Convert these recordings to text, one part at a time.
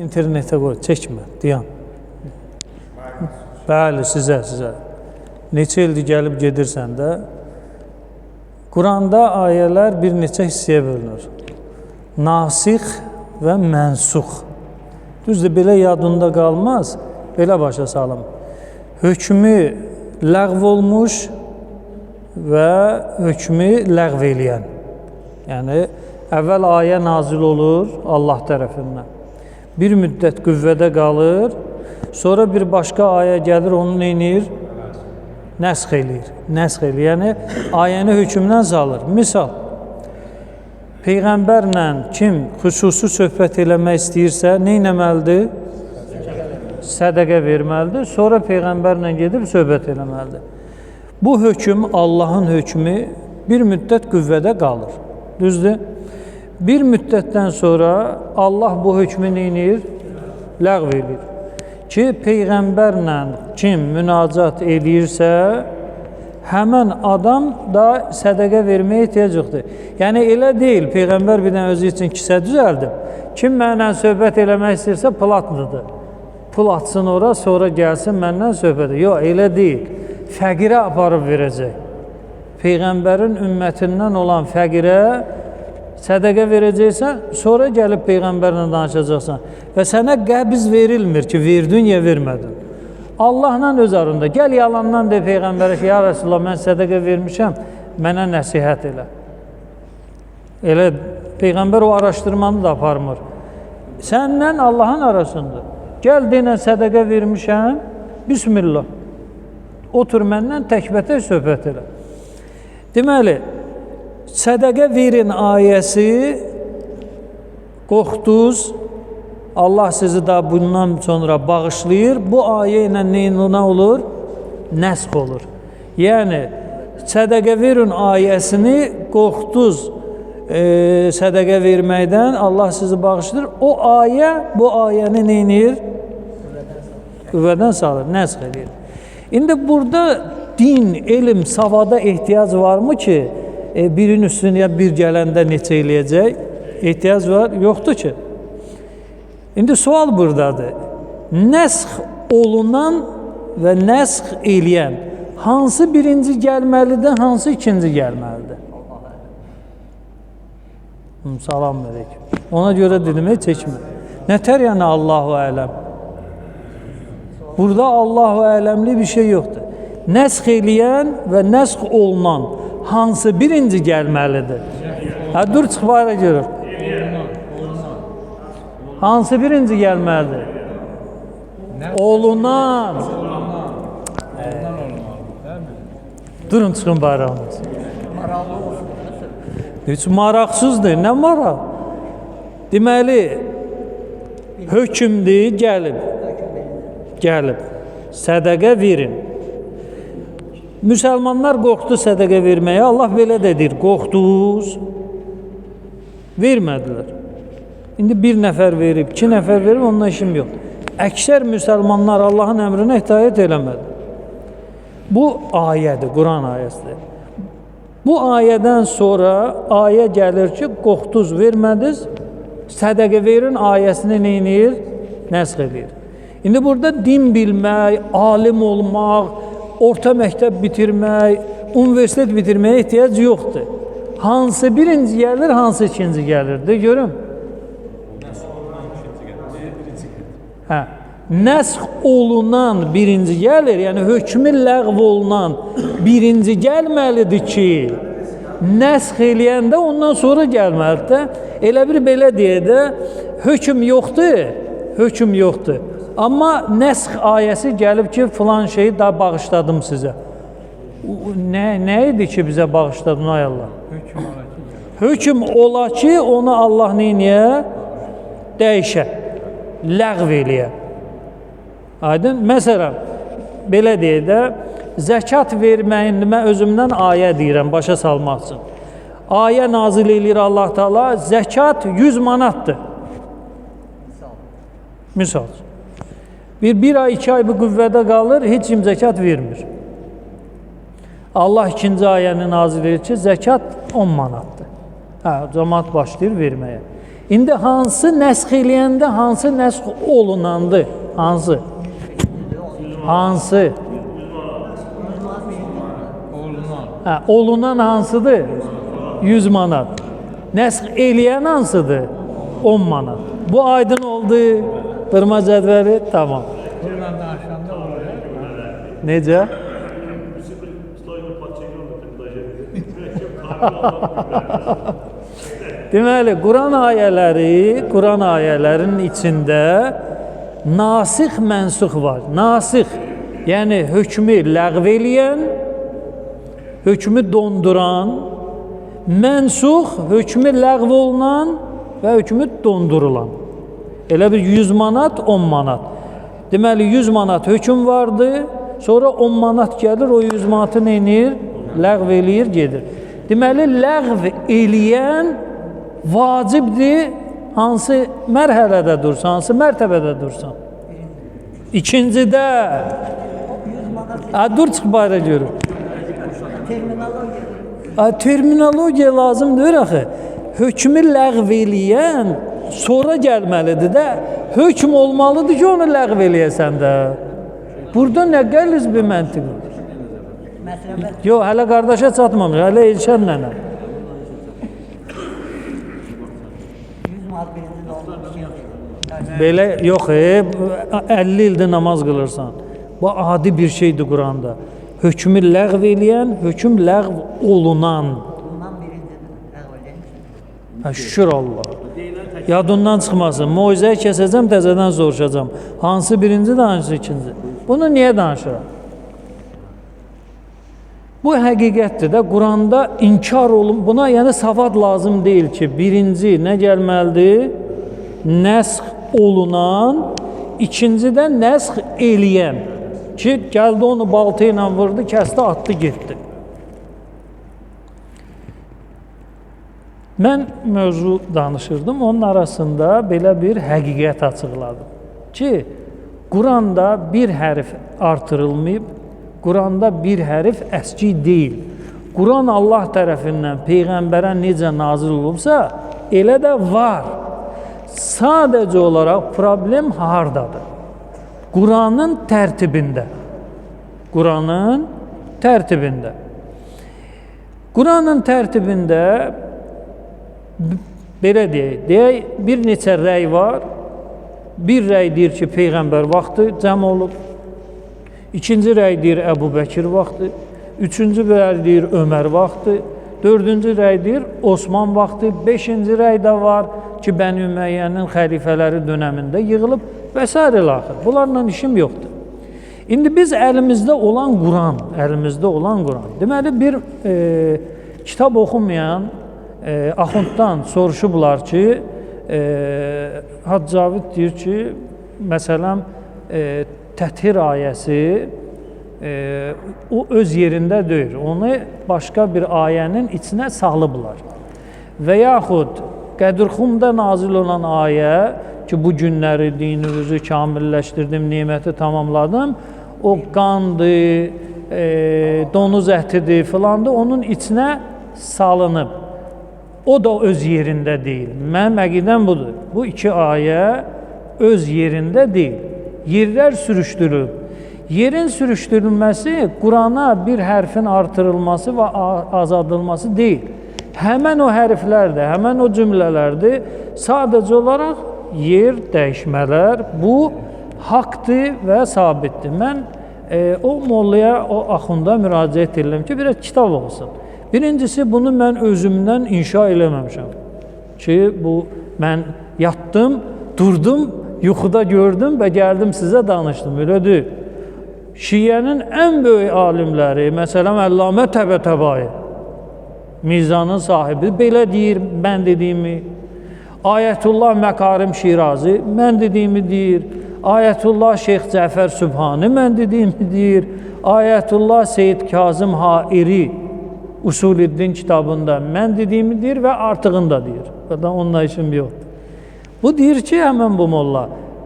İnternetə qoy, çəkmə, dayan. Bəli, sizə. Neçə ildir gəlib gedirsən də, Quranda ayələr bir neçə hissəyə bölünür. Nasix və mənsux. Düzdür, belə yadında qalmaz, belə başa salım. Hökmü ləğv olmuş və hökmü ləğv eləyən. Yəni, əvvəl ayə nazil olur Allah tərəfindən. Bir müddət qüvvədə qalır, sonra bir başqa ayə gəlir, onu neynir? Nəsx eləyir. Yəni, ayəni hökmdən salır. Misal, Peyğəmbərlə kim xüsusi söhbət eləmək istəyirsə, nə etməlidir? Sədəqə verməlidir. Sonra Peyğəmbərlə gedib söhbət eləməlidir. Bu hökm, Allahın hökmü bir müddət qüvvədə qalır. Düzdür? Bir müddətdən sonra Allah bu hökmü neynir? Ləğv edir. Ki, Peyğəmbərlə kim münacat edirsə, həmən adam da sədəqə verməyə ehtiyac yoxdur. Yəni, elə deyil, Peyğəmbər bir dənə özü üçün kisə düzəldim. Kim mənlə söhbət eləmək istəyirsə, platlıdır. Pul atsın ora, sonra gəlsin məndən söhbət. Yox, elə deyil. Fəqirə aparıb verəcək. Peyğəmbərin ümmətindən olan fəqirə sədəqə verəcəksən, sonra gəlib Peyğəmbərlə danışacaqsan. Və sənə qəbz verilmir ki, verdin ya vermədin. Allahla öz arında. Gəl yalandan de Peyğəmbərə ki, ya Resulullah, mən sədəqə vermişəm, mənə nəsihət elə. Elə Peyğəmbər o araşdırmanı da aparmır. Səndən Allahın arasındır. Gəl denə sədəqə vermişəm, Bismillah. Otur məndən təkbətək söhbət elə. Deməli, sədəqə verin ayəsi qorxdunuz, Allah sizi da bundan sonra bağışlayır. Bu ayə ilə nə olur? Nəsx olur. Yəni, sədəqə verin ayəsini qorxdunuz sədəqə verməkdən Allah sizi bağışlayır. O ayə, bu ayəni neynir? Qüvvədən salır, nəsx edir. İndi burada din, elm, savada ehtiyac varmı ki, birinin üstüne bir gələndə neçə eləyəcək? Ehtiyac var, yoxdur ki. İndi sual buradadır. Nəsx olunan və nəsx eləyən hansı birinci gəlməlidir, hansı ikinci gəlməlidir? Salam aleyküm. Ona görə dedim, çəkmə. Nətər yəni Allahu ələm? Burada Allahu ələmli bir şey yoxdur. Nəsx eləyən və nəsx olunan hansı birinci gəlməlidir? Dur, çıx bayra görür. Hansı birinci gəlməlidir? Olunan. Durun, çıxın bayrağınız. Heç maraqsızdır, nə maraq? Deməli, hökmdür, gəlib. Sədəqə verin. Müsəlmanlar qorxdu sədəqə verməyə. Allah belə də deyir, qorxdunuz, vermədilər. İndi bir nəfər verib, 2 nəfər verib, onunla işim yox. Əksər müsəlmanlar Allahın əmrinə itaət eləmədi. Bu ayədir, Quran ayəsidir. Bu ayədən sonra ayə gəlir ki, qorxdunuz, vermədiniz, sədəqə verin ayəsini neynir? Nəsx edir. İndi burada din bilmək, alim olmaq, orta məktəb bitirmək, universitet bitirməyə ehtiyac yoxdur. Hansı birinci gəlir, hansı ikinci gəlir? De görüm. Nəsx olunan birinci gəlir, yəni hökmü ləğv olunan birinci gəlməlidir ki, nəsx eləyəndə ondan sonra gəlməlidir. Elə bir belə deyək də, hökm yoxdur. Amma nəsx ayəsi gəlib ki, filan şeyi da bağışladım sizə. Nə idi ki, bizə bağışladın, ay Allah? Hökm ola ki, onu Allah neyniyə? Dəyişə, ləğv eləyə. Aydın? Məsələn, belə deyək də, zəkat verməyin, mən özümdən ayə deyirəm, başa salmaq üçün. Ayə nazil eləyir Allah Teala, zəkat 100 manatdır. Misal. Bir ay, 2 ay bu qüvvədə qalır, heç kim zəkat vermir. Allah ikinci ayəni nazil edir ki, zəkat 10 manatdır. Cəmaat başlayır verməyə. İndi hansı nəsx eləyəndə hansı nəsx olunandı? Hansı? Hansı? Olunan hansıdır? 100 manat. Nəsx eləyən hansıdır? 10 manat. Bu aydın oldu. Qırma cədvəli, tamam. Buradan danışanda olur. Necə? Deməli, Quran ayələrinin içində nasix, mənsux var. Nasix, yəni hökmü ləğv eləyən, hökmü donduran, mənsux, hökmü ləğv olunan və hökmü dondurulan. Elə bir 100 manat, 10 manat. Deməli, 100 manat hökm vardı, sonra 10 manat gəlir, o 100 manatı neynir? Ləğv eləyir, gedir. Deməli, ləğv eləyən vacibdir, hansı mərhələdə dursan, hansı mərtəbədə dursan. İkincidə, dur çıx bayra görür. Terminologiya lazımdır axı. Hökmü ləğv eləyən sonra gəlməlidir də, hökm olmalıdır ki, onu ləğv eləyəsən də. Burada nə qəliz bir məntiq? Yox, hələ qardaşa çatmamış, hələ Elşən nənə. 100 manat birinci oldu, bir şey yox. Belə yox, 50 ildir namaz qılırsan. Bu adi bir şeydir Quranda. Hökmü ləğv eləyən, hökm ləğv olunan. Bundan birincidir, ləğv eləyən. Şükür Allah. Yadından çıxmasın. Moizəyi kəsəcəm, təzədən soruşacağam. Hansı birincidir, hansı ikinci? Bunu niyə danışıram? Bu həqiqətdir də, Quranda inkar olun. Buna yəni savad lazım deyil ki, birinci nə gəlməlidir? Nəsx olunan, ikinci də nəsx eləyən. Ki, gəldi onu balta ilə vurdu, kəsdi, atdı, getdi. Mən mövzu danışırdım, onun arasında belə bir həqiqət açıqladım. Ki, Quranda bir hərf artırılmayıb, Quranda bir hərf əski deyil. Quran Allah tərəfindən Peyğəmbərə necə nazil olubsa, elə də var. Sadəcə olaraq problem hardadır? Quranın tərtibində. Quranın tərtibində. Quranın tərtibində belə deyək, bir neçə rəy var. Bir rəy deyir ki, Peyğəmbər vaxtı cəm olub. İkinci rəy deyir Əbu Bəkir vaxtı. Üçüncü rəy deyir Ömər vaxtı. Dördüncü rəy deyir Osman vaxtı. Beşinci rəy də var ki, Bəni Üməyyənin xəlifələri dönəmində yığılıb və s. Bunlarla işim yoxdur. İndi biz əlimizdə olan Quran, deməli bir kitab oxumayan Axunddan soruşublar ki, Hacı Cavid deyir ki, məsələn, Təthir ayəsi o öz yerində deyil. Onu başqa bir ayənin içinə salıblar. Və yaxud Qədirxumda nazil olan ayə ki, bu günləri dininizi kamilləşdirdim, neməti tamamladım, o qandır, donuz ətidir filandır, onun içinə salınıb. O da öz yerində deyil. Mənim əqidəm budur. Bu iki ayə öz yerində deyil. Yerlər sürüşdürülüb. Yerin sürüşdürülməsi Qurana bir hərfin artırılması və azadılması deyil. Həmən o hərflərdir, həmən o cümlələrdir. Sadəcə olaraq yer dəyişmələr bu haqdır və sabitdir. Mən o mollaya, o Axunda müraciət edirəm ki, biraz kitab olsun. Birincisi, bunu mən özümdən inşa eləməmişəm. Ki, bu mən yatdım, durdum, yuxuda gördüm və gəldim sizə danışdım. Elədir. Şiənin ən böyük alimləri, məsələn, Əllamə Təbətəbai, Mizanın sahibi, belə deyir, mən dediyimi. Ayətullah Məkarim Şirazi, mən dediyimi deyir. Ayətullah Şeyx Cəfər Sübhani, mən dediyimi deyir. Ayətullah Seyyid Kazım Hairi, Usulüddin kitabında mən dediyimi deyir və artığını da deyir. Onunla işim yoxdur. Bu deyir ki, həmən bu molla,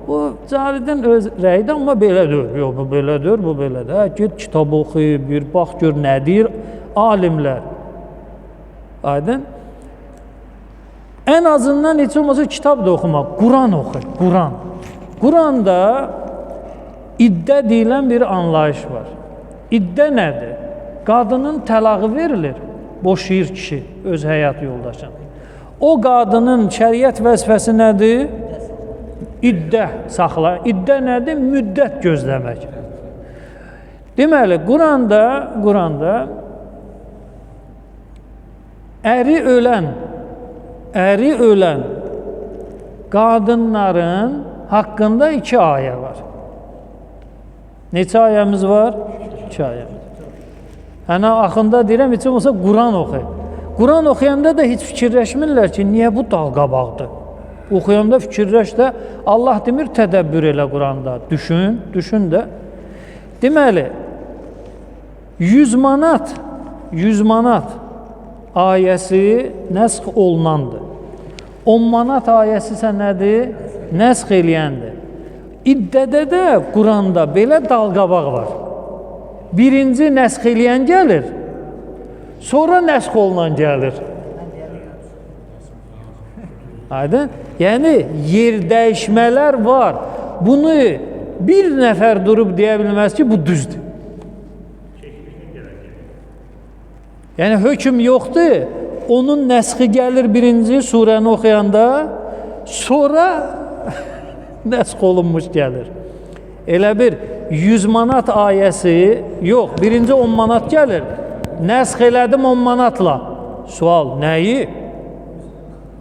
bu Cavidin öz rəyidir, amma belə deyir. Yox, bu belə deyir, bu belə deyir. Git kitab oxuyub, bir bax, gör nə deyir alimlər. Aydın? En azından heç olmasa kitab da oxumaq, Quran oxu, Quran. Quranda iddə deyilən bir anlayış var. İddə nədir? Qadının təlağı verilir, boşayır kişi öz həyat yoldaşına. O qadının şəriət vəzifəsi nədir? İddə saxla. İddə nədir? Müddət gözləmək. Deməli, Quranda əri ölən qadınların haqqında 2 ayə var. Neçə ayəmiz var? 2 ayəmiz. Hənə axında deyirəm, heç olmasa Quran oxu. Quran oxuyanda da heç fikirləşmirlər ki, niyə bu dalqabaqdır? Oxuyanda fikirləş də, Allah demir, tədəbbür elə Quranda. Düşün də. Deməli, 100 manat ayəsi nəsx olunandır. 10 manat ayəsi isə nədir? Nəsx eləyəndir. İddədə də Quranda belə dalqabaq var. Birinci nəsx eləyən gəlir, sonra nəsx olunan gəlir. Aydın? Yəni, yer dəyişmələr var. Bunu bir nəfər durub deyə bilməz ki, bu düzdür. Yəni, hökm yoxdur. Onun nəsxi gəlir birinci surəni oxuyanda, sonra nəsx olunmuş gəlir. Elə bir 100 manat ayəsi, yox, birinci 10 manat gəlir. Nəsx elədim 10 manatla. Sual, nəyi?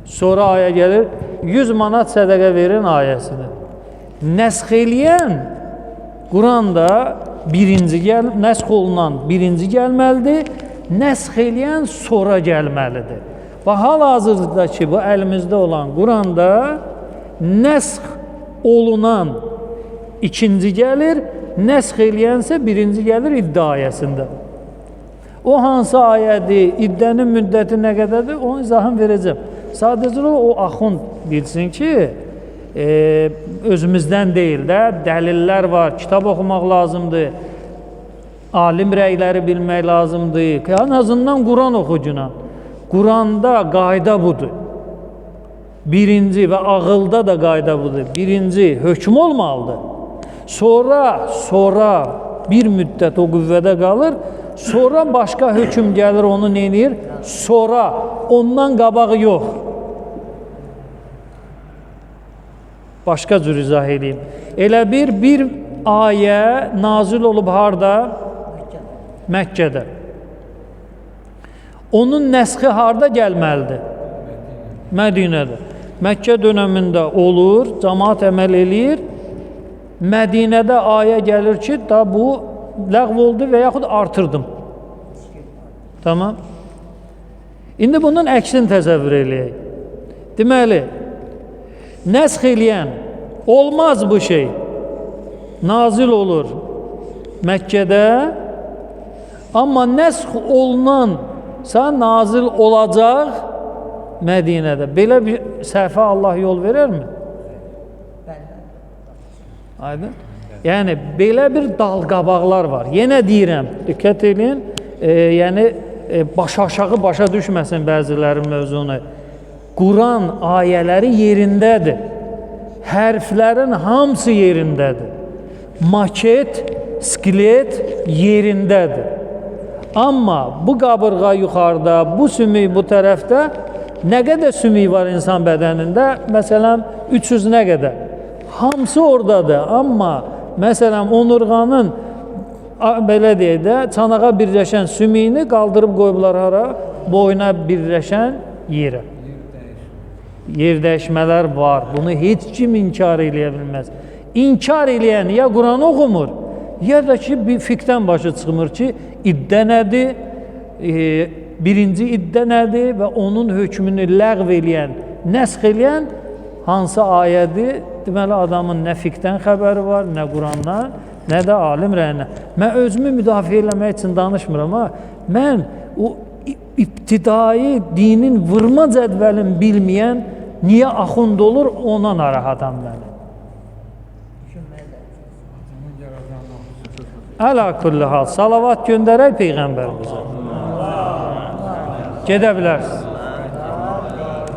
Sonra ayə gəlir, 100 manat sədəqə verin ayəsini. Nəsx eləyən Quranda nəsx olunan birinci gəlməlidir, nəsx eləyən sonra gəlməlidir. Və hal-hazırda ki, bu əlimizdə olan Quranda nəsx olunan ikinci gəlir, nəsx eləyənsə birinci gəlir iddia ayəsində. O hansı ayədir, iddənin müddəti nə qədərdir, onun izahını verəcəm. Sadəcə o axund bilsin ki, özümüzdən deyil də, dəlillər var, kitab oxumaq lazımdır, alim rəyləri bilmək lazımdır. En azından Quran oxucuna. Quranda qayda budur. Birinci və ağılda da qayda budur. Birinci, hökm olmalıdır. Sonra bir müddət o qüvvədə qalır, sonra başqa hökm gəlir, onu neynir? Sonra, ondan qabağı yox. Başqa cür izah edeyim. Elə bir ayə nazil olub harda? Məkkədə. Onun nəsxi harda gəlməlidir? Mədinədə. Məkkə dönəmində olur, cəmaat əməl eləyir. Mədinədə ayə gəlir ki, da bu ləğv oldu və yaxud artırdım. Tamam. İndi bunun əksini təsəvvür eləyək. Deməli, nəsx eləyən olmaz bu şey. Nazil olur Məkkədə, amma nəsx olunansa nazil olacaq Mədinədə. Belə bir səhvə Allah yol verərmi? Aydın? Yəni, belə bir dalqabaqlar var. Yenə deyirəm, diqqət edin, aşağı başa düşməsin bəzilərin mövzunu. Quran ayələri yerindədir. Hərflərin hamısı yerindədir. Maket, skelet yerindədir. Amma bu qabırğa yuxarıda, bu sümük bu tərəfdə, nə qədər sümük var insan bədənində? Məsələn, 300 nə qədər? Hamısı oradadır. Amma, məsələn, onurğanın, belə deyək də, çanağa birləşən sümüyünü qaldırıb qoyublar hara? Boyuna birləşən yerə. Yer dəyişmələr var. Bunu heç kim inkar eləyə bilməz. İnkar eləyən ya Quran oxumur, ya da ki, bir fiqdən başı çıxmır ki, iddə nədir, birinci iddə nədir və onun hökmünü ləğv eləyən, nəsx eləyən hansı ayədir? Deməli, adamın nə fiqdən xəbəri var, nə Qurandan, nə də alim rəyinə. Mən özümü müdafiə eləmək üçün danışmıram, amma mən o ibtidai dinin vurma cədvəlini bilməyən niyə axund olur, ona narahatam məni. Əla kulli hal, salavat göndərək Peyğəmbərimizə. Gedə bilərsiniz.